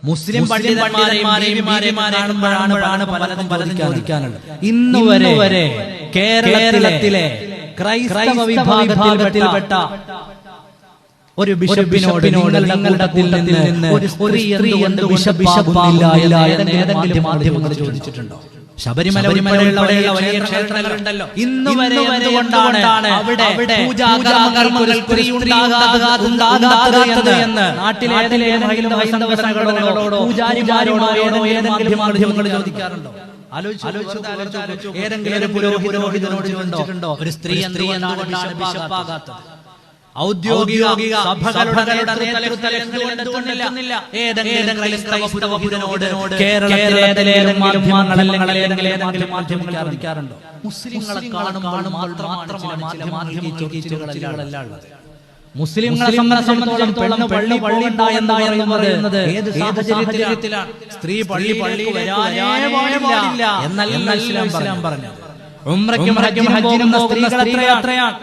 മുസ്ലിം പണ്ഡിതന്മാരെയാണ് പലതും ചോദിക്കാനുള്ളത്. ഇന്ന് വരെ കേരളത്തിലെ ക്രൈസ്തവ വിഭാഗത്തിൽപ്പെട്ട ഒരു ബിഷപ്പിനോട് കൂട്ടത്തിൽ നിന്ന് ഒരു സ്ത്രീ എന്തുകൊണ്ട് ബിഷപ്പാകുന്നില്ല എന്ന് ഏതെങ്കിലും മാധ്യമങ്ങൾ ചോദിച്ചിട്ടുണ്ടോ? ശബരിമല ഉൾപ്പെടെയുള്ള വലിയ ക്ഷേത്രങ്ങളുണ്ടല്ലോ, ഇന്ന് വരെ എന്തുകൊണ്ടാണ് അവിടെ പൂജാകർമ്മങ്ങൾ സ്ത്രീ ഉണ്ടാകാത്തത് എന്ന് നാട്ടിലെ ഏതെങ്കിലും സംഘടനകളോടോ പൂജാരിമാരോടോ ഏതെങ്കിലും മാധ്യമങ്ങൾ ചോദിക്കാറുണ്ടോ? ആലോചിച്ചു. ഏതെങ്കിലും ഒരു പുരോഹിതനോട് ചോദിച്ചിട്ടുണ്ടോ ഒരു സ്ത്രീ എന്തുകൊണ്ടാണ് ബിഷപ്പാകാത്തത്? ഔദ്യോഗിക സഭകളുടെ നേതൃത്വത്തിൽ എന്തുകൊണ്ടില്ല? ഏതെങ്കിലും പുരോഹിതനോട് കേരളത്തിലെ ഏതെങ്കിലും മാധ്യമങ്ങൾ ചോദിക്കാറുണ്ടോ? മുസ്ലിങ്ങളെ കാണുമ്പോൾ മാത്രമാണ് ചില മാധ്യമങ്ങളല്ല ഉള്ളത്. മുസ്ലിങ്ങളെ സംബന്ധിച്ചിടത്തോളം പള്ളി എന്ന് പറയുന്നത് ഏത് സാഹചര്യത്തിലാണ്? സ്ത്രീ പള്ളി വരാനേ പാടില്ല എന്നല്ല ഇസ്ലാം പറഞ്ഞത്. ഉംറയ്ക്കും ഹജ്ജിനും സ്ത്രീകൾ എത്രയാണ്?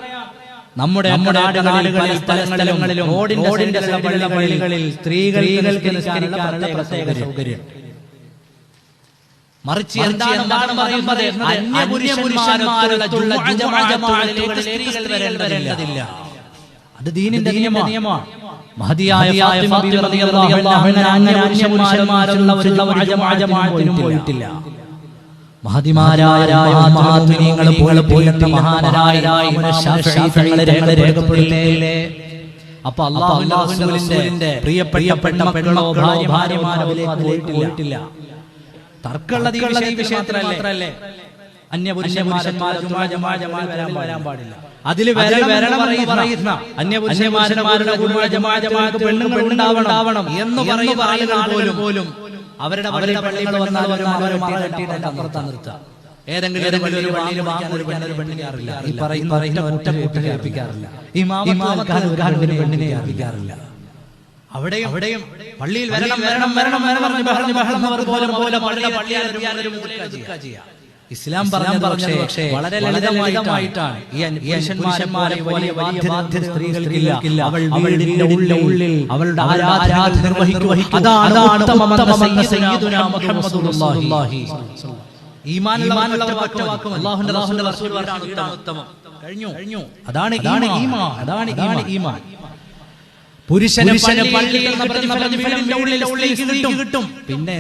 നമ്മുടെ നാടുകളിൽ പല സ്ഥലങ്ങളിലും റോഡിന്റെ പള്ളികളിൽ സ്ത്രീകൾക്ക് നിസ്കരിക്കാനുള്ള പ്രത്യേക സൗകര്യം. മറിച്ച് എന്താണ് പറയുന്നത്? അന്യപുരുഷന്മാരുള്ള സ്ത്രീകൾ വരേണ്ടതില്ല. അത് ദീനിന്റെ നിയമമാണ്. മഹദിയായ ഫാത്തിമ റളിയല്ലാഹു അൻഹ അന്യപുരുഷന്മാരുള്ള ഒരു ജമാഅത്തിനും പോയിട്ടില്ല. മഹതിമാരായ മഹാത്മീയങ്ങൾ പോലത്തെ മഹാനരായ രേഖപ്പെടുത്തിയില്ലേ? അപ്പൊ അല്ലാഹുവിന്റെ പ്രിയപ്പെട്ട പെണ്ണോ ഭാര്യമാരോ പോയിട്ടില്ല. തർക്കമുള്ളത് ഈ വിഷയത്തിലല്ലേ? അന്യപുരുഷന്മാർ വരാൻ പാടില്ല. അതിൽ പറയുന്ന അന്യപുരുഷന്മാരുടെ പെണ്ണുണ്ടാവണം എന്ന് പറയുന്ന ആളുകൾ പോലും അവരുടെ പള്ളികൾ വന്നാൽ അപ്പുറത്താ നിർത്തുക. ഏതെങ്കിലും ഒരു പെണ്ണിനെ അറിയില്ല. ഈ പറയുന്ന ഒറ്റ ഏൽപ്പിക്കാറില്ല. പെണ്ണിനെ ഏൽപ്പിക്കാറില്ല. അവിടെയും പള്ളിയിൽ വരണം ഇസ്ലാം പറഞ്ഞത് പക്ഷേ വളരെ ലളിതമായിട്ടാണ്. ഈ പുരുഷന്മാരെ വലിയ ബാധ്യത സ്ത്രീകൾക്കില്ല. അവൾ വീടിന്റെ ഉള്ളിൽ അവളുടെ ആരാധന നിർവഹിക്കും. അതാണ് സയ്യിദുനാ മുഹമ്മദ് റസൂലുള്ളാഹി. ഈമാനുള്ള ഒറ്റ വാക്കും അല്ലാഹുവിന്റെ റസൂൽ പറഞ്ഞതാണ് ഉത്തമം. കഴിഞ്ഞു. അതാണ് ഈമാൻ. പുരുഷനെ പള്ളിയിൽ നിന്ന് പ്രതിഫലം വീടിന്റെ ഉള്ളിലേക്ക് കിട്ടും. പിന്നെ